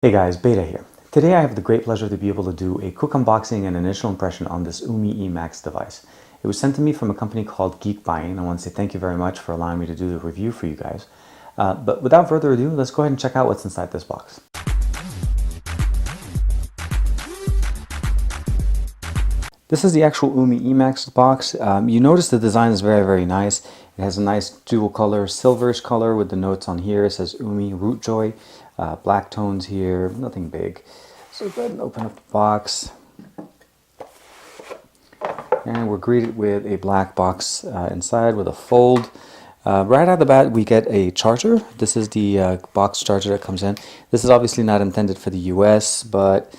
Hey guys, Beta here. Today I have the great pleasure to be able to do a quick unboxing and initial impression on this UMi EMAX device. It was sent to me from a company called Geekbuying, and I want to say thank you very much for allowing me to do the review for you guys. But without further ado, let's go ahead and check out what's inside this box. This is the actual UMi EMAX box. You notice the design is very nice. It has a nice dual color, silverish color with the notes on here. It says UMi Root Joy. Black tones here, nothing big. So go ahead and open up the box. And we're greeted with a black box inside with a fold. Right out of the bat, we get a charger. This is the box charger that comes in. This is obviously not intended for the US, but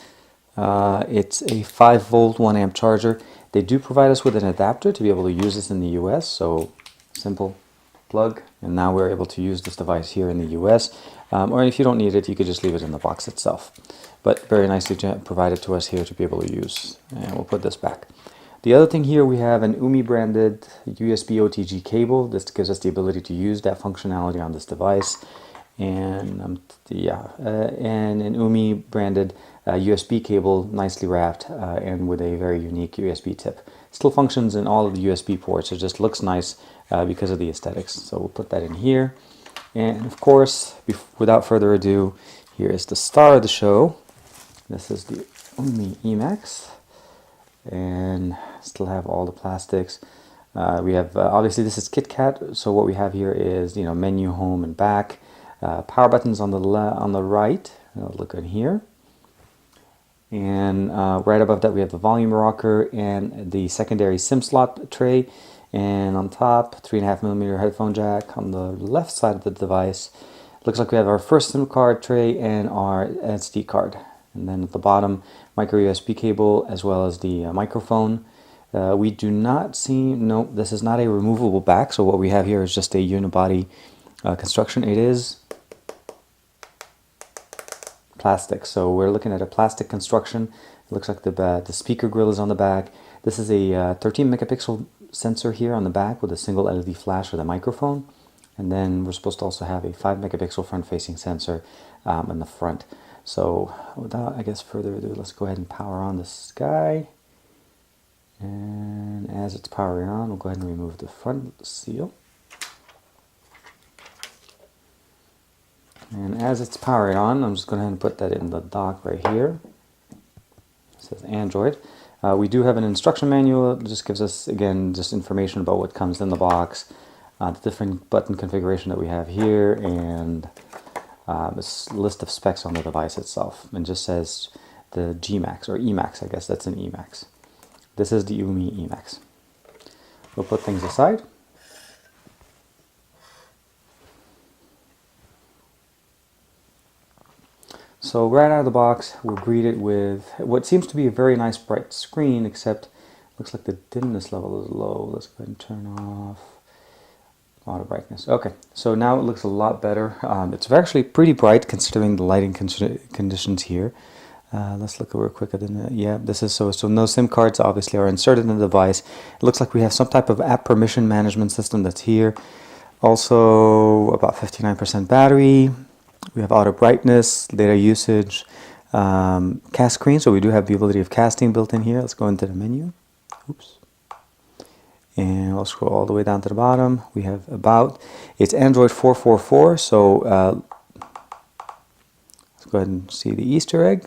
it's a 5-volt 1-amp charger. They do provide us with an adapter to be able to use this in the US, so simple plug, and now we're able to use this device here in the US. Or if you don't need it, you could just leave it in the box itself. But very nicely provided to us here to be able to use. And we'll put this back. The other thing here, we have an UMi branded USB OTG cable. This gives us the ability to use that functionality on this device. And and an UMi branded USB cable, nicely wrapped and with a very unique USB tip. Still functions in all of the USB ports. It just looks nice because of the aesthetics. So we'll put that in here. And of course, without further ado, here is the star of the show. This is the UMi EMAX, and still have all the plastics. We have obviously this is KitKat, so what we have here is menu, home, and back. Power buttons on the right. Look in here, and right above that we have the volume rocker and the secondary SIM slot tray. And on top, 3.5mm headphone jack. On the left side of the device, looks like we have our first SIM card tray and our SD card. And then at the bottom, micro USB cable as well as the microphone. We do not see, no, this is not a removable back. So what we have here is just a unibody construction. It is plastic. So we're looking at a plastic construction. It looks like the speaker grill is on the back. This is a 13 megapixel sensor here on the back with a single LED flash for the microphone, and then we're supposed to also have a 5 megapixel front-facing sensor in the front. So without, I guess, further ado, let's go ahead and power on this guy. And as it's powering on, we'll go ahead and remove the front seal. And as it's powering on, I'm just going to go ahead and put that in the dock right here. It says Android. We do have an instruction manual. It just gives us, again, just information about what comes in the box, the different button configuration that we have here, and this list of specs on the device itself. And just says the GMAX, or EMAX, I guess that's an EMAX. This is the UMi EMAX. We'll put things aside. So right out of the box, we're greeted with what seems to be a very nice bright screen, except looks like the dimness level is low. Let's go ahead and turn off auto brightness. Okay, so now it looks a lot better. It's actually pretty bright considering the lighting conditions here. Let's look real quick at the, yeah, this is so no SIM cards obviously are inserted in the device. It looks like we have some type of app permission management system that's here. Also about 59% battery. We have auto brightness, data usage, cast screen, so we do have the ability of casting built in here. Let's go into the menu. Oops. And we'll scroll all the way down to the bottom. We have about, it's Android 4.4.4, so let's go ahead and see the Easter egg.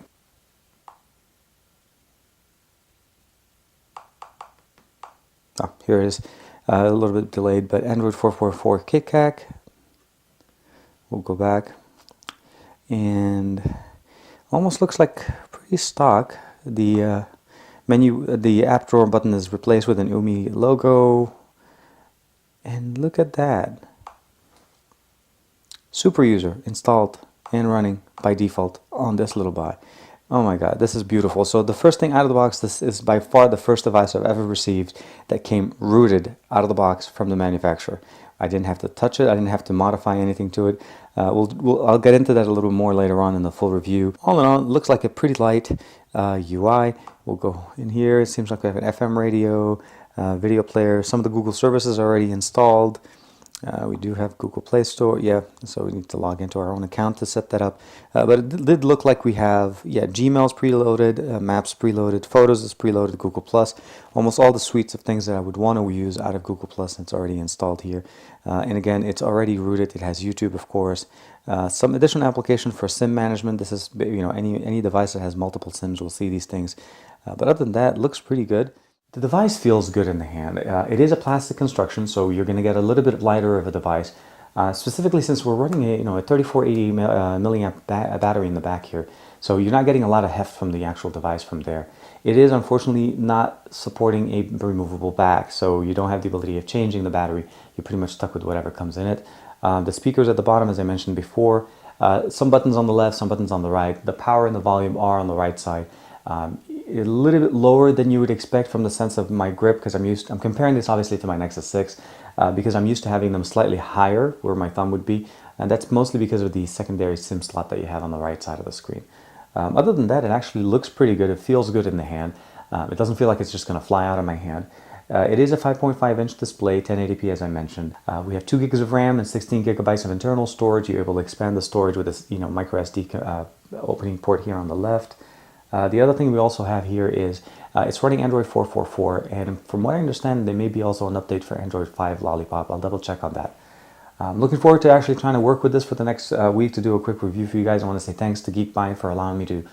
Oh, here it is. A little bit delayed, but Android 4.4.4 KitKat. We'll go back. And almost looks like pretty stock. The menu, the app drawer button is replaced with an UMi logo. And look at that. Super user installed and running by default on this little guy. Oh my god, this is beautiful. So the first thing out of the box, this is by far the first device I've ever received that came rooted out of the box from the manufacturer. I didn't have to touch it, I didn't have to modify anything to it. I'll get into that a little more later on in the full review. All in all, it looks like a pretty light UI. We'll go in here. It seems like we have an FM radio, video player. Some of the Google services are already installed. We do have Google Play Store, yeah, so we need to log into our own account to set that up. But it did look like we have, yeah, Gmail's preloaded, Maps preloaded, Photos is preloaded, Google Plus, almost all the suites of things that I would want to use out of Google Plus. It's already installed here. And again, it's already rooted. It has YouTube, of course. Some additional application for SIM management. This is, you know, any device that has multiple SIMs will see these things. But other than that, it looks pretty good. The device feels good in the hand. It is a plastic construction, so you're going to get a little bit lighter of a device. Specifically, since we're running a 3480 milliamp battery in the back here, so you're not getting a lot of heft from the actual device from there. It is unfortunately not supporting a removable back, so you don't have the ability of changing the battery. You're pretty much stuck with whatever comes in it. The speakers at the bottom, as I mentioned before, some buttons on the left, some buttons on the right. The power and the volume are on the right side. A little bit lower than you would expect from the sense of my grip, because I'm comparing this obviously to my Nexus 6 because I'm used to having them slightly higher where my thumb would be, and that's mostly because of the secondary SIM slot that you have on the right side of the screen. Other than that, it actually looks pretty good. It feels good in the hand. It doesn't feel like it's just going to fly out of my hand. It is a 5.5-inch display, 1080p as I mentioned. We have 2 gigs of RAM and 16 gigabytes of internal storage. You're able to expand the storage with this, micro SD opening port here on the left. The other thing we also have here is it's running Android 4.4.4, and from what I understand, there may be also an update for Android 5 Lollipop. I'll double check on that. I'm looking forward to actually trying to work with this for the next week to do a quick review for you guys. I want to say thanks to Geekbuy for allowing me to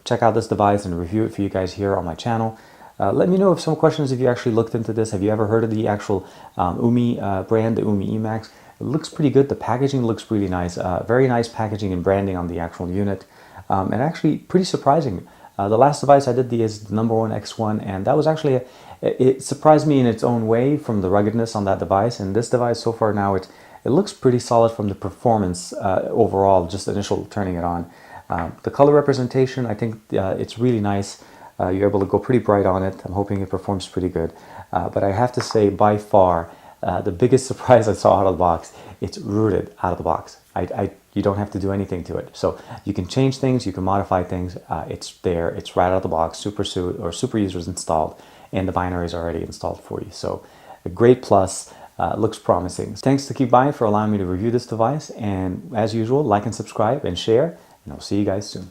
check out this device and review it for you guys here on my channel. Let me know if some questions if you actually looked into this. Have you ever heard of the actual UMi brand, the UMi EMAX? It looks pretty good. The packaging looks really nice. Very nice packaging and branding on the actual unit. And actually pretty surprising. The last device I did is the #1 X1, and that was actually, it surprised me in its own way from the ruggedness on that device. And this device so far now, it looks pretty solid from the performance overall, just initial turning it on. The color representation, I think it's really nice. You're able to go pretty bright on it. I'm hoping it performs pretty good. But I have to say, by far, the biggest surprise I saw out of the box, it's rooted out of the box. You don't have to do anything to it. So you can change things, you can modify things. It's there, it's right out of the box. Super User is installed, and the binary is already installed for you. So a great plus, looks promising. Thanks to Geekbuy for allowing me to review this device. And as usual, like and subscribe and share, and I'll see you guys soon.